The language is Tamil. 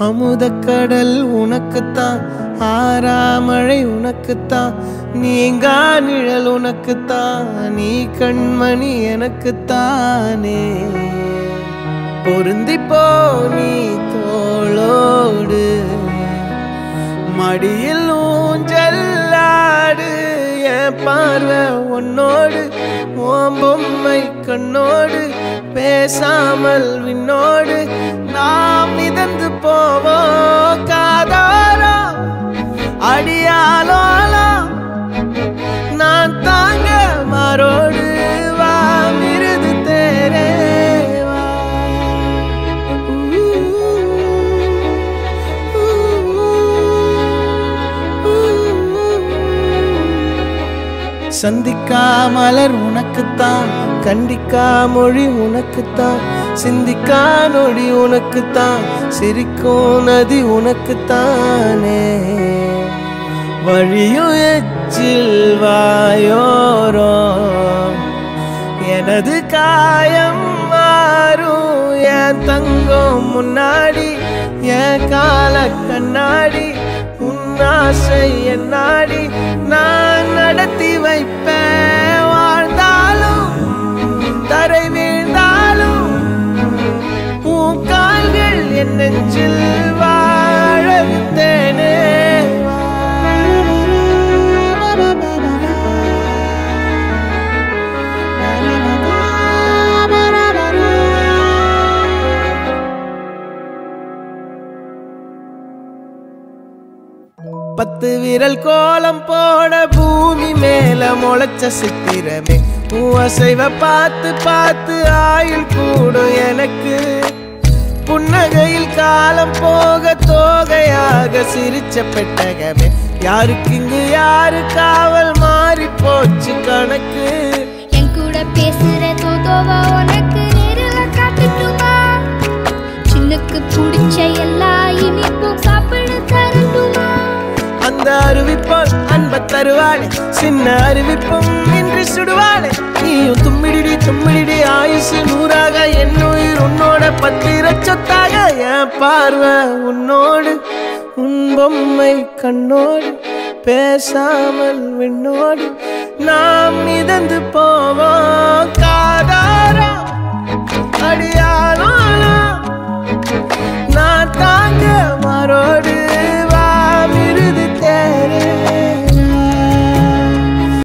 அமுதக்கடல் உனக்குத்தான், ஆறாமழை உனக்குத்தான், நீங்கா நிழல் உனக்குத்தான், நீ கண்மணி எனக்குத்தானே. பொருந்திப்போ நீ தோளோடு, மடியில் ஊஞ்சல்லாடு, என் பார்வை உன்னோடு, ஓம் பொம்மை கண்ணோடு, பேசாமல் விண்ணோடு நாம் மிதந்து போவோம் காதாரோ அடியாலோலோ, நான் தாங்க மாரோடு வா மிருது தேரே வா. சந்திக்கா மலர் உனக்குத்தான், கண்டிக்கா மொழி உனக்குத்தான், சிந்திக்கா நொடி உனக்குத்தான், சிரிக்கும் நதி உனக்குத்தானே. வழியும் எச்சில் வாயோரோ எனது காயம் மாறும், என் தங்கம் முன்னாடி என் கால கண்ணாடி, உன்னாசை என்னாடி நான் நடத்தி வைப்பேன். வாழ்ந்தாலும் தரை வீழ்ந்தாலும் உன் கால்கள் என் நெஞ்சில் வாழ விட்டேனே. பத்து விரல் கோலம் போட பூமி மேல முளைச்ச சித்திரமே, அசைவ பார்த்து பார்த்து ஆயுள் கூடும் எனக்கு. புன்னகையில் காலம் போக தோகையாக சிரிச்ச பெட்டகமே, யாருக்கு இங்கு யாரு காவல் மாறி போச்சு கணக்கு. என் கூட பேசுற தோதோவா உனக்கு நேரில் காட்டுட்டுமா, சின்னுக்கு பிடிச்ச எல்லா இனிப்பும் சாப்பிட தரட்டுமா. அந்த அறிவிப்போல் அன்ப தருவாளே, சின்ன அறிவிப்பும் இன்று சுடுவாளே. நீயும் தும்மிடி தும்மிடி ஆயுசு நூறாக, என் உயிர் உன்னோட பத்திர சொத்தாக. என் பார்வை உன்னோடு, உன் பொம்மை கண்ணோடு, பேசாமல் விண்ணோடு நாம் மிதந்து போ